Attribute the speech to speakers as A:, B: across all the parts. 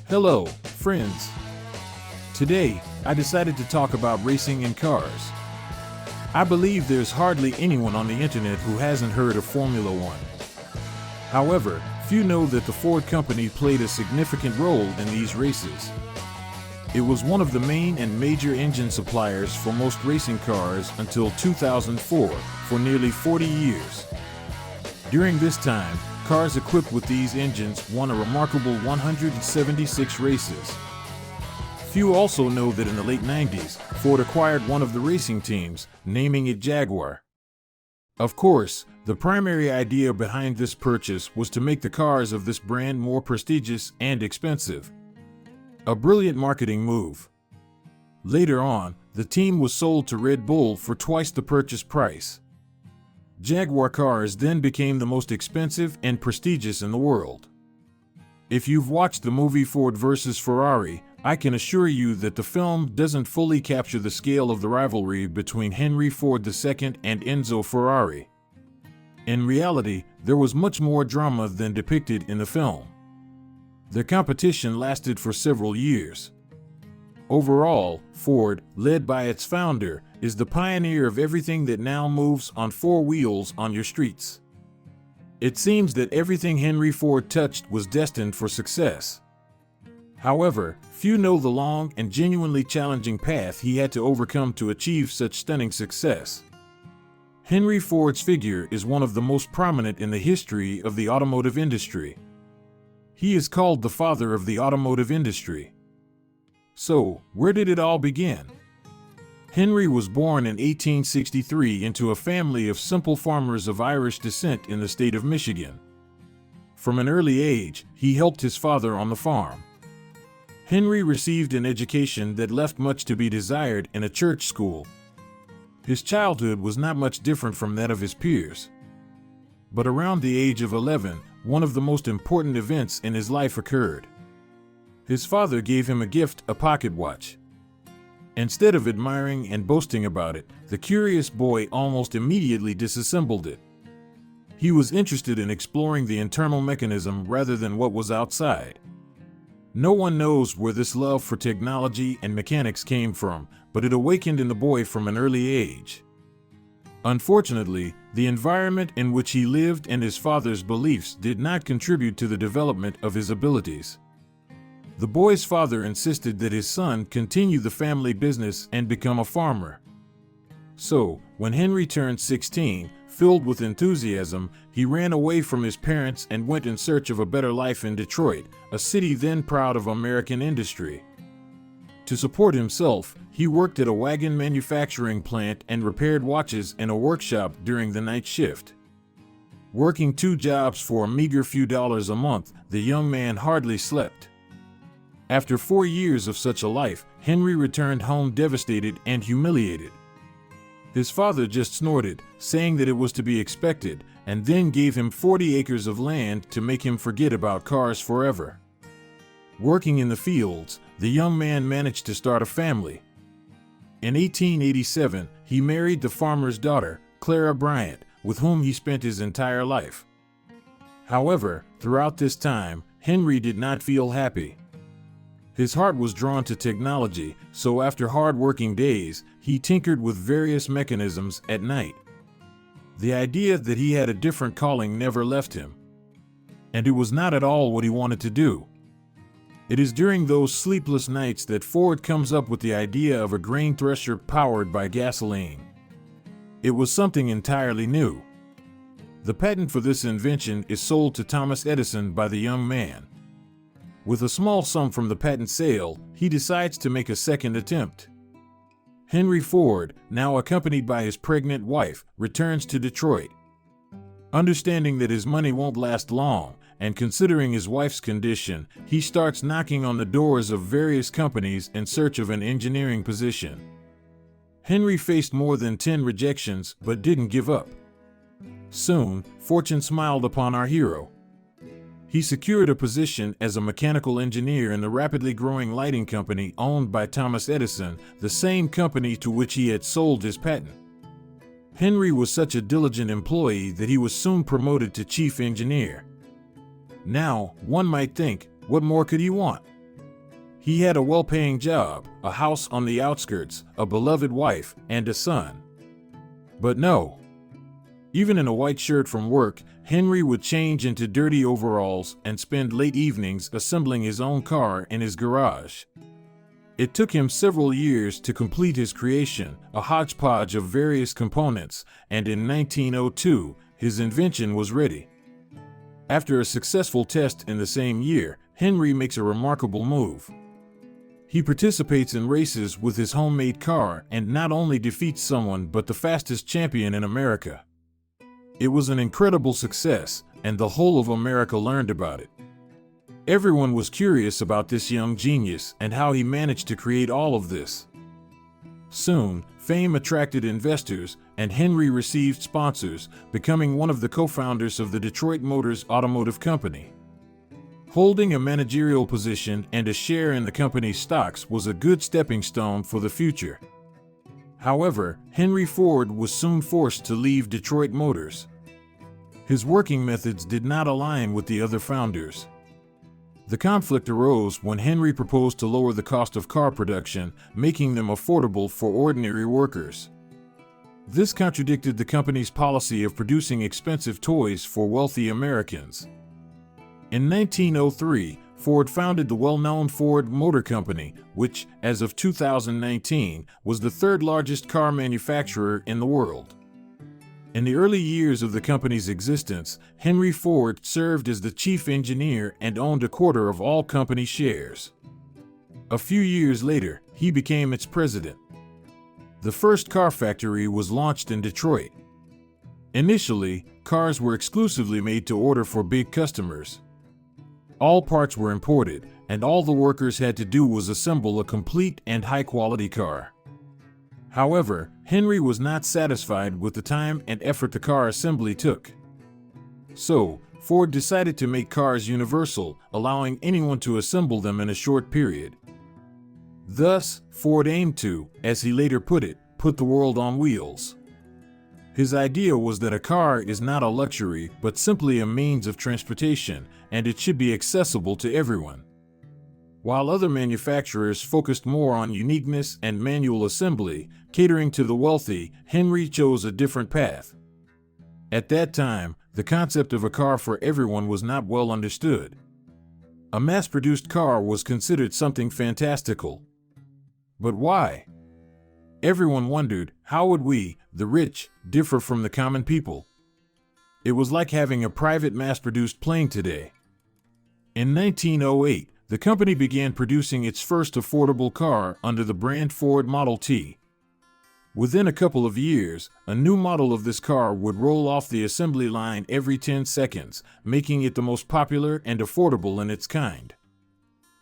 A: Hello, friends. Today, I decided to talk about racing in cars. I believe there's hardly anyone on the internet who hasn't heard of Formula One. However, few know that the Ford company played a significant role in these races. It was one of the main and major engine suppliers for most racing cars until 2004, for nearly 40 years. During this time, cars equipped with these engines won a remarkable 176 races. Few also know that in the late 90s, Ford acquired one of the racing teams, naming it Jaguar. Of course, the primary idea behind this purchase was to make the cars of this brand more prestigious and expensive. A brilliant marketing move. Later on, the team was sold to Red Bull for twice the purchase price. Jaguar cars then became the most expensive and prestigious in the world. If you've watched the movie Ford vs. Ferrari, I can assure you that the film doesn't fully capture the scale of the rivalry between Henry Ford II and Enzo Ferrari. In reality, there was much more drama than depicted in the film. The competition lasted for several years. Overall, Ford, led by its founder, is the pioneer of everything that now moves on four wheels on your streets. It seems that everything Henry Ford touched was destined for success. However, few know the long and genuinely challenging path he had to overcome to achieve such stunning success. Henry Ford's figure is one of the most prominent in the history of the automotive industry. He is called the father of the automotive industry. So, where did it all begin? Henry was born in 1863 into a family of simple farmers of Irish descent in the state of Michigan. From an early age, he helped his father on the farm. Henry received an education that left much to be desired in a church school. His childhood was not much different from that of his peers. But around the age of 11, one of the most important events in his life occurred. His father gave him a gift, a pocket watch. Instead of admiring and boasting about it, the curious boy almost immediately disassembled it. He was interested in exploring the internal mechanism rather than what was outside. No one knows where this love for technology and mechanics came from, but it awakened in the boy from an early age. Unfortunately, the environment in which he lived and his father's beliefs did not contribute to the development of his abilities. The boy's father insisted that his son continue the family business and become a farmer. So, when Henry turned 16, filled with enthusiasm, he ran away from his parents and went in search of a better life in Detroit, a city then proud of American industry. To support himself, he worked at a wagon manufacturing plant and repaired watches in a workshop during the night shift. Working two jobs for a meager few dollars a month, the young man hardly slept. After 4 years of such a life, Henry returned home devastated and humiliated. His father just snorted, saying that it was to be expected, and then gave him 40 acres of land to make him forget about cars forever. Working in the fields, the young man managed to start a family. In 1887, he married the farmer's daughter, Clara Bryant, with whom he spent his entire life. However, throughout this time, Henry did not feel happy. His heart was drawn to technology, so after hard working days, he tinkered with various mechanisms at night. The idea that he had a different calling never left him. And it was not at all what he wanted to do. It is during those sleepless nights that Ford comes up with the idea of a grain thresher powered by gasoline. It was something entirely new. The patent for this invention is sold to Thomas Edison by the young man. With a small sum from the patent sale, he decides to make a second attempt. Henry Ford, now accompanied by his pregnant wife, returns to Detroit. Understanding that his money won't last long, and considering his wife's condition, he starts knocking on the doors of various companies in search of an engineering position. Henry faced more than 10 rejections, but didn't give up. Soon, fortune smiled upon our hero. He secured a position as a mechanical engineer in the rapidly growing lighting company owned by Thomas Edison, the same company to which he had sold his patent. Henry was such a diligent employee that he was soon promoted to chief engineer. Now, one might think, what more could he want? He had a well-paying job, a house on the outskirts, a beloved wife, and a son. But no. Even in a white shirt from work, Henry would change into dirty overalls and spend late evenings assembling his own car in his garage. It took him several years to complete his creation, a hodgepodge of various components, and in 1902, his invention was ready. After a successful test in the same year, Henry makes a remarkable move. He participates in races with his homemade car and not only defeats someone but the fastest champion in America. It was an incredible success, and the whole of America learned about it. Everyone was curious about this young genius and how he managed to create all of this. Soon, fame attracted investors, and Henry received sponsors, becoming one of the co-founders of the Detroit Motors Automotive Company. Holding a managerial position and a share in the company's stocks was a good stepping stone for the future. However, Henry Ford was soon forced to leave Detroit Motors. His working methods did not align with the other founders. The conflict arose when Henry proposed to lower the cost of car production, making them affordable for ordinary workers. This contradicted the company's policy of producing expensive toys for wealthy Americans. In 1903, Ford founded the well-known Ford Motor Company, which, as of 2019, was the third largest car manufacturer in the world. In the early years of the company's existence, Henry Ford served as the chief engineer and owned a quarter of all company shares. A few years later, he became its president. The first car factory was launched in Detroit. Initially, cars were exclusively made to order for big customers. All parts were imported, and all the workers had to do was assemble a complete and high-quality car. However, Henry was not satisfied with the time and effort the car assembly took. So, Ford decided to make cars universal, allowing anyone to assemble them in a short period. Thus, Ford aimed to, as he later put it, put the world on wheels. His idea was that a car is not a luxury but simply a means of transportation, and it should be accessible to everyone. While other manufacturers focused more on uniqueness and manual assembly, catering to the wealthy, Henry chose a different path. At that time, the concept of a car for everyone was not well understood. A mass-produced car was considered something fantastical. But why? Everyone wondered, how would we, the rich, differ from the common people? It was like having a private mass-produced plane today. In 1908, the company began producing its first affordable car under the brand Ford Model T. Within a couple of years, a new model of this car would roll off the assembly line every 10 seconds, making it the most popular and affordable in its kind.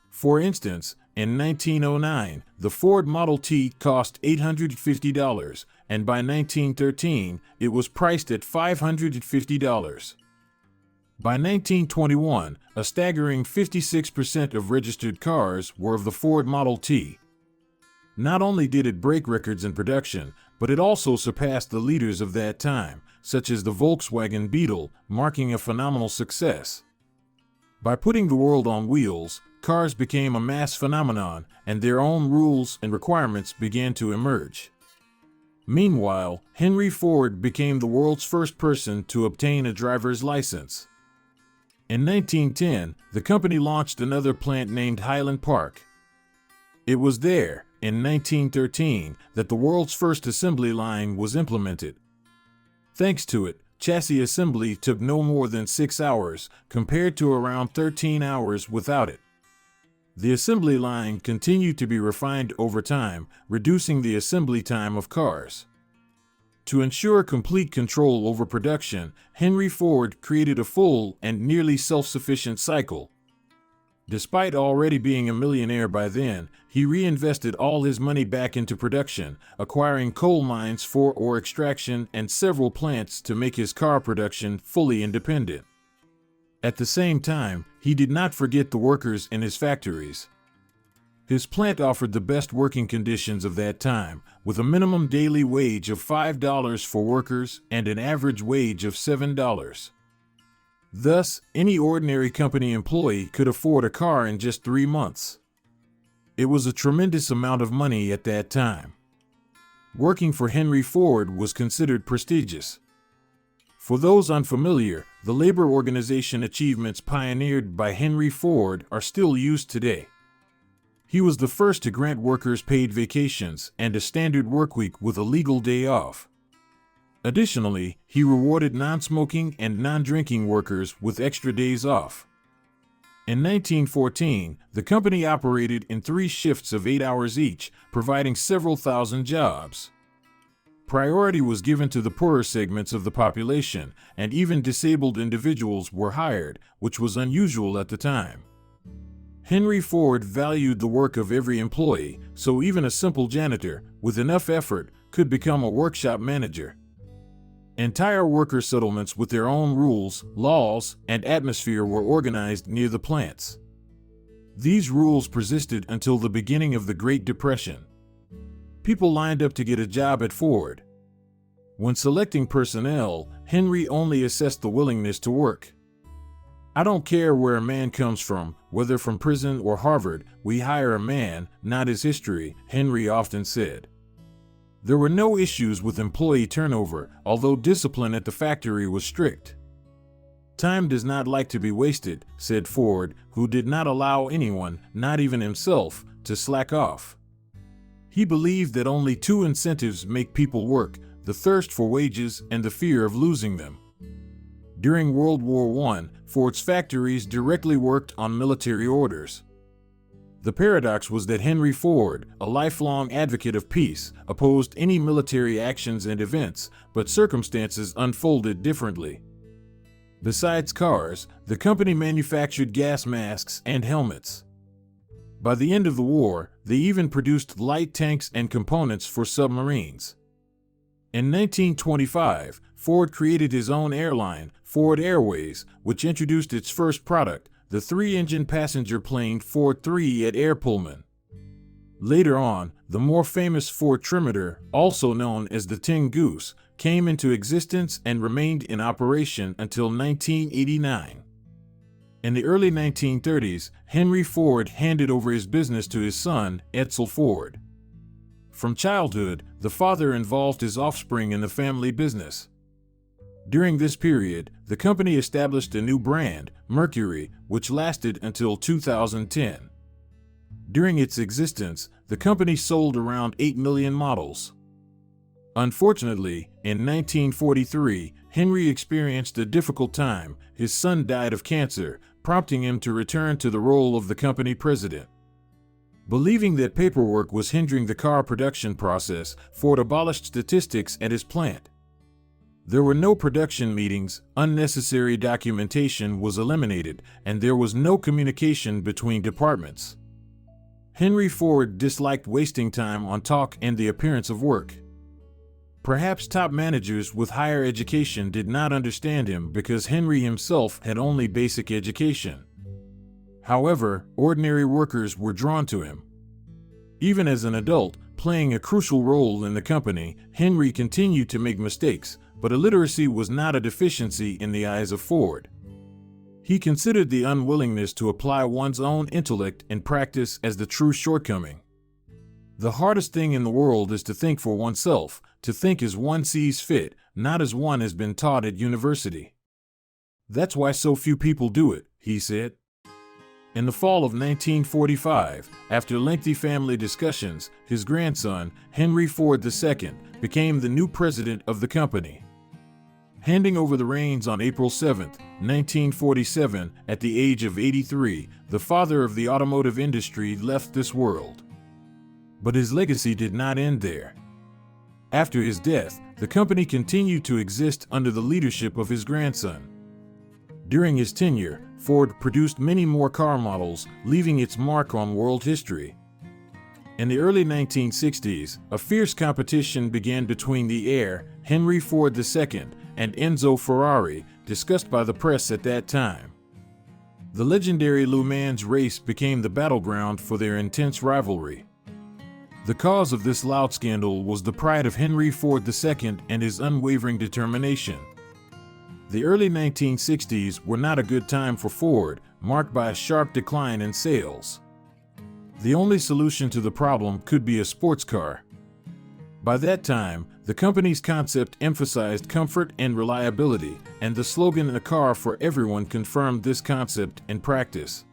A: For instance, in 1909, the Ford Model T cost $850, and by 1913, it was priced at $550. By 1921, a staggering 56% of registered cars were of the Ford Model T. Not only did it break records in production, but it also surpassed the leaders of that time, such as the Volkswagen Beetle, marking a phenomenal success. By putting the world on wheels, cars became a mass phenomenon, and their own rules and requirements began to emerge. Meanwhile, Henry Ford became the world's first person to obtain a driver's license. In 1910, the company launched another plant named Highland Park. It was there, in 1913, that the world's first assembly line was implemented. Thanks to it, chassis assembly took no more than 6 hours, compared to around 13 hours without it. The assembly line continued to be refined over time, reducing the assembly time of cars. To ensure complete control over production, Henry Ford created a full and nearly self-sufficient cycle. Despite already being a millionaire by then, he reinvested all his money back into production, acquiring coal mines for ore extraction and several plants to make his car production fully independent. At the same time, he did not forget the workers in his factories. His plant offered the best working conditions of that time, with a minimum daily wage of $5 for workers and an average wage of $7. Thus, any ordinary company employee could afford a car in just 3 months. It was a tremendous amount of money at that time. Working for Henry Ford was considered prestigious. For those unfamiliar, the labor organization achievements pioneered by Henry Ford are still used today. He was the first to grant workers paid vacations and a standard workweek with a legal day off. Additionally, he rewarded non-smoking and non-drinking workers with extra days off. In 1914, the company operated in 3 shifts of 8 hours each, providing several thousand jobs. Priority was given to the poorer segments of the population, and even disabled individuals were hired, which was unusual at the time. Henry Ford valued the work of every employee, so even a simple janitor, with enough effort, could become a workshop manager. Entire worker settlements with their own rules, laws, and atmosphere were organized near the plants. These rules persisted until the beginning of the Great Depression. People lined up to get a job at Ford. When selecting personnel, Henry only assessed the willingness to work. "I don't care where a man comes from, whether from prison or Harvard, we hire a man, not his history," Henry often said. There were no issues with employee turnover, although discipline at the factory was strict. "Time does not like to be wasted," said Ford, who did not allow anyone, not even himself, to slack off. He believed that only 2 incentives make people work: the thirst for wages and the fear of losing them. During World War I, Ford's factories directly worked on military orders. The paradox was that Henry Ford, a lifelong advocate of peace, opposed any military actions and events, but circumstances unfolded differently. Besides cars, the company manufactured gas masks and helmets. By the end of the war, they even produced light tanks and components for submarines. In 1925, Ford created his own airline, Ford Airways, which introduced its first product, the 3-engine passenger plane Ford 3 at Air Pullman. Later on, the more famous Ford Trimitar, also known as the Tin Goose, came into existence and remained in operation until 1989. In the early 1930s, Henry Ford handed over his business to his son, Edsel Ford. From childhood, the father involved his offspring in the family business. During this period, the company established a new brand, Mercury, which lasted until 2010. During its existence, the company sold around 8 million models. Unfortunately, in 1943, Henry experienced a difficult time. His son died of cancer, prompting him to return to the role of the company president. Believing that paperwork was hindering the car production process, Ford abolished statistics at his plant. There were no production meetings, unnecessary documentation was eliminated, and there was no communication between departments. Henry Ford disliked wasting time on talk and the appearance of work. Perhaps top managers with higher education did not understand him because Henry himself had only basic education. However, ordinary workers were drawn to him. Even as an adult, playing a crucial role in the company, Henry continued to make mistakes, but illiteracy was not a deficiency in the eyes of Ford. He considered the unwillingness to apply one's own intellect and practice as the true shortcoming. The hardest thing in the world is to think for oneself, to think as one sees fit, not as one has been taught at university. That's why so few people do it, he said. In the fall of 1945, after lengthy family discussions, his grandson, Henry Ford II, became the new president of the company. Handing over the reins on April 7, 1947, at the age of 83, the father of the automotive industry left this world. But his legacy did not end there. After his death, the company continued to exist under the leadership of his grandson. During his tenure, Ford produced many more car models, leaving its mark on world history. In the early 1960s, a fierce competition began between the heir, Henry Ford II, and Enzo Ferrari, discussed by the press at that time. The legendary Le Mans race became the battleground for their intense rivalry. The cause of this loud scandal was the pride of Henry Ford II and his unwavering determination. The early 1960s were not a good time for Ford, marked by a sharp decline in sales. The only solution to the problem could be a sports car. By that time, the company's concept emphasized comfort and reliability, and the slogan "A car for everyone" confirmed this concept in practice.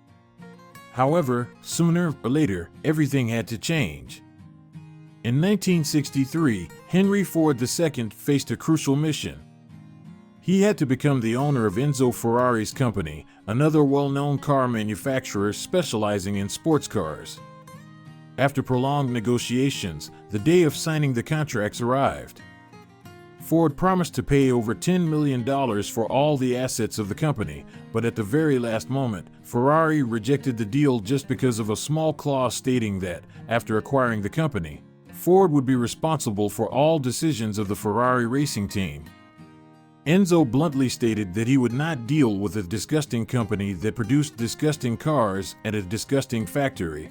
A: However, sooner or later, everything had to change. In 1963, Henry Ford II faced a crucial mission. He had to become the owner of Enzo Ferrari's company, another well-known car manufacturer specializing in sports cars. After prolonged negotiations, the day of signing the contracts arrived. Ford promised to pay over $10 million for all the assets of the company, but at the very last moment, Ferrari rejected the deal just because of a small clause stating that, after acquiring the company, Ford would be responsible for all decisions of the Ferrari racing team. Enzo bluntly stated that he would not deal with a disgusting company that produced disgusting cars at a disgusting factory.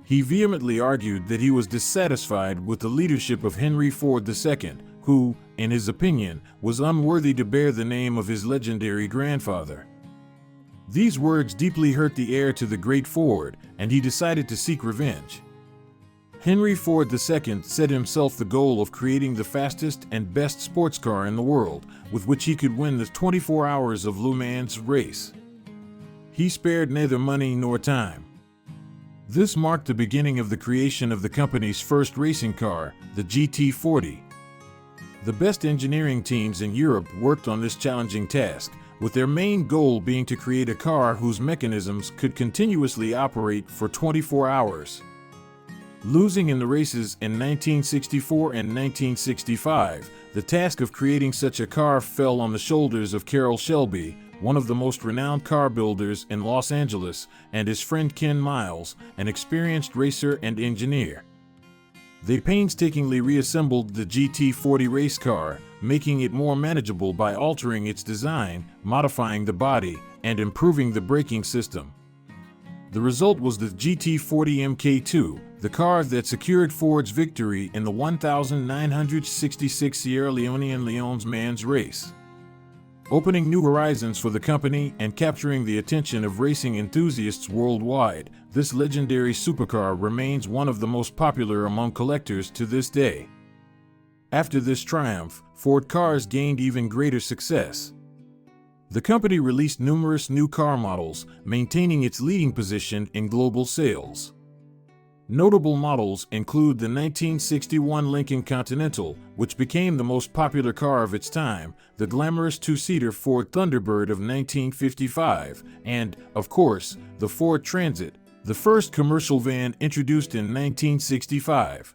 A: He vehemently argued that he was dissatisfied with the leadership of Henry Ford II, who, in his opinion, was unworthy to bear the name of his legendary grandfather. These words deeply hurt the heir to the great Ford, and he decided to seek revenge. Henry Ford II set himself the goal of creating the fastest and best sports car in the world, with which he could win the 24 Hours of Le Mans race. He spared neither money nor time. This marked the beginning of the creation of the company's first racing car, the GT40. The best engineering teams in Europe worked on this challenging task, with their main goal being to create a car whose mechanisms could continuously operate for 24 hours. Losing in the races in 1964 and 1965, the task of creating such a car fell on the shoulders of Carroll Shelby, one of the most renowned car builders in Los Angeles, and his friend Ken Miles, an experienced racer and engineer. They painstakingly reassembled the GT40 race car, making it more manageable by altering its design, modifying the body, and improving the braking system. The result was the GT40 Mk2, the car that secured Ford's victory in the 1966 Sierra Leonean Le Mans race. Opening new horizons for the company and capturing the attention of racing enthusiasts worldwide, this legendary supercar remains one of the most popular among collectors to this day. After this triumph, Ford cars gained even greater success. The company released numerous new car models, maintaining its leading position in global sales. Notable models include the 1961 Lincoln Continental, which became the most popular car of its time, the glamorous two-seater Ford Thunderbird of 1955, and, of course, the Ford Transit, the first commercial van introduced in 1965.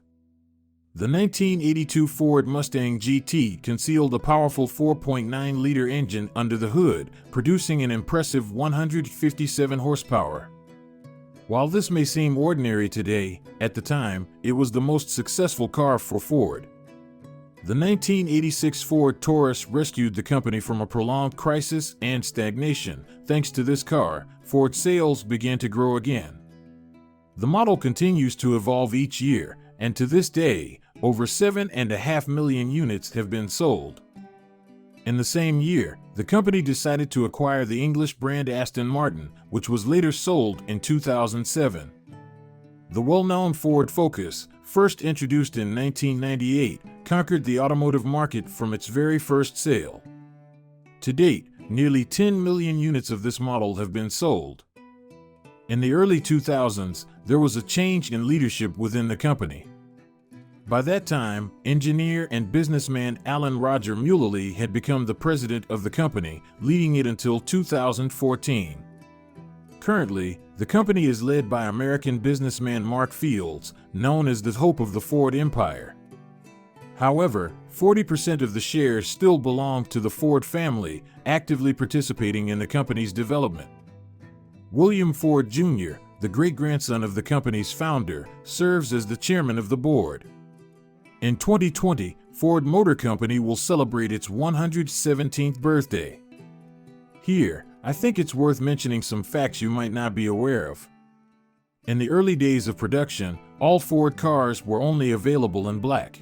A: The 1982 Ford Mustang GT concealed a powerful 4.9-liter engine under the hood, producing an impressive 157 horsepower. While this may seem ordinary today, at the time, it was the most successful car for Ford. The 1986 Ford Taurus rescued the company from a prolonged crisis and stagnation. Thanks to this car, Ford sales began to grow again. The model continues to evolve each year, and to this day, over 7.5 million units have been sold. In the same year, the company decided to acquire the English brand Aston Martin, which was later sold in 2007. The well-known Ford Focus, first introduced in 1998, conquered the automotive market from its very first sale. To date, nearly 10 million units of this model have been sold. In the early 2000s, there was a change in leadership within the company. By that time, engineer and businessman Alan Roger Mullally had become the president of the company, leading it until 2014. Currently, the company is led by American businessman Mark Fields, known as the Hope of the Ford Empire. However, 40% of the shares still belong to the Ford family, actively participating in the company's development. William Ford Jr., the great-grandson of the company's founder, serves as the chairman of the board. In 2020, Ford Motor Company will celebrate its 117th birthday. Here, I think it's worth mentioning some facts you might not be aware of. In the early days of production, all Ford cars were only available in black.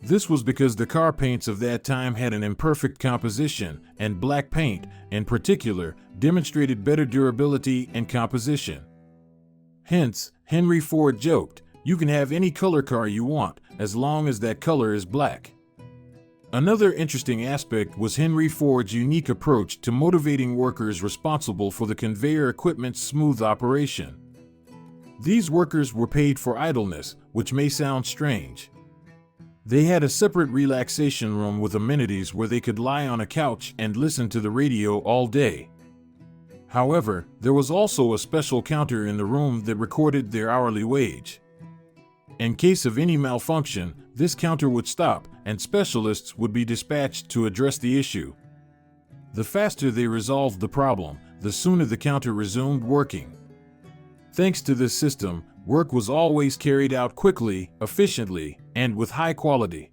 A: This was because the car paints of that time had an imperfect composition, and black paint, in particular, demonstrated better durability and composition. Hence, Henry Ford joked, "You can have any color car you want, as long as that color is black." Another interesting aspect was Henry Ford's unique approach to motivating workers responsible for the conveyor equipment's smooth operation. These workers were paid for idleness, which may sound strange. They had a separate relaxation room with amenities where they could lie on a couch and listen to the radio all day. However, there was also a special counter in the room that recorded their hourly wage. In case of any malfunction, this counter would stop, and specialists would be dispatched to address the issue. The faster they resolved the problem, the sooner the counter resumed working. Thanks to this system, work was always carried out quickly, efficiently, and with high quality.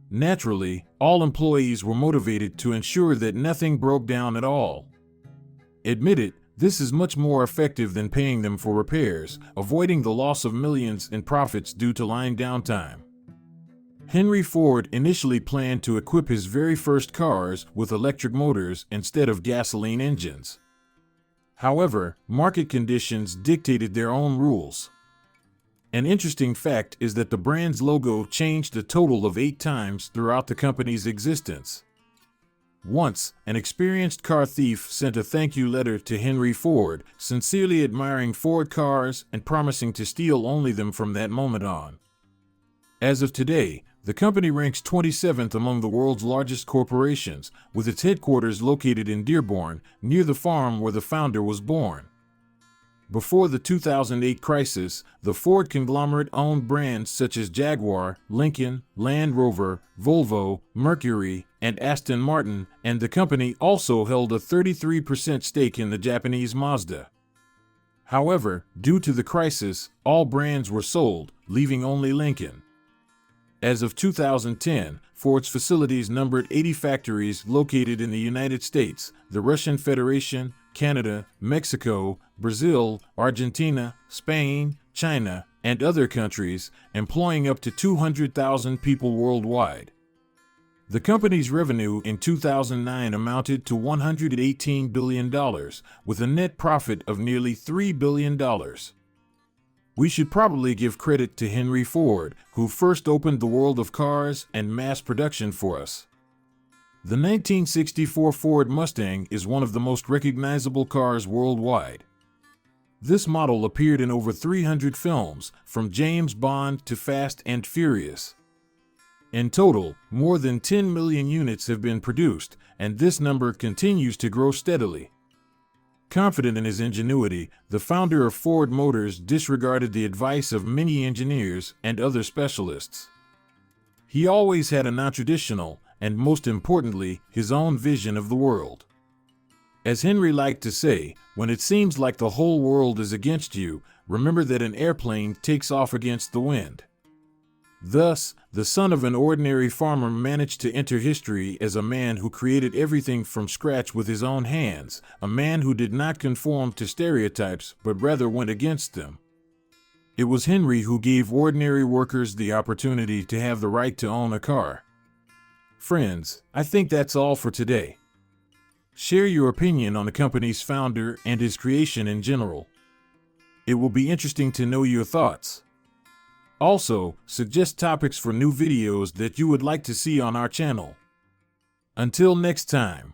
A: Naturally, all employees were motivated to ensure that nothing broke down at all. Admit it, this is much more effective than paying them for repairs, avoiding the loss of millions in profits due to line downtime. Henry Ford initially planned to equip his very first cars with electric motors instead of gasoline engines. However, market conditions dictated their own rules. An interesting fact is that the brand's logo changed a total of 8 times throughout the company's existence. Once, an experienced car thief sent a thank you letter to Henry Ford, sincerely admiring Ford cars and promising to steal only them from that moment on. As of today, the company ranks 27th among the world's largest corporations, with its headquarters located in Dearborn, near the farm where the founder was born. Before the 2008 crisis, the Ford conglomerate owned brands such as Jaguar, Lincoln, Land Rover, Volvo, Mercury, and Aston Martin, and the company also held a 33% stake in the Japanese Mazda. However, due to the crisis, all brands were sold, leaving only Lincoln. As of 2010, Ford's facilities numbered 80 factories located in the United States, the Russian Federation, Canada, Mexico, Brazil, Argentina, Spain, China, and other countries, employing up to 200,000 people worldwide. The company's revenue in 2009 amounted to $118 billion, with a net profit of nearly $3 billion. We should probably give credit to Henry Ford, who first opened the world of cars and mass production for us. The 1964 Ford Mustang is one of the most recognizable cars worldwide. This model appeared in over 300 films, from James Bond to Fast and Furious. In total, more than 10 million units have been produced, and this number continues to grow steadily. Confident in his ingenuity, the founder of Ford Motors disregarded the advice of many engineers and other specialists. He always had a non-traditional, and most importantly, his own vision of the world. As Henry liked to say, when it seems like the whole world is against you, remember that an airplane takes off against the wind. Thus, the son of an ordinary farmer managed to enter history as a man who created everything from scratch with his own hands, a man who did not conform to stereotypes but rather went against them. It was Henry who gave ordinary workers the opportunity to have the right to own a car. Friends, I think that's all for today. Share your opinion on the company's founder and his creation in general. It will be interesting to know your thoughts. Also, suggest topics for new videos that you would like to see on our channel. Until next time.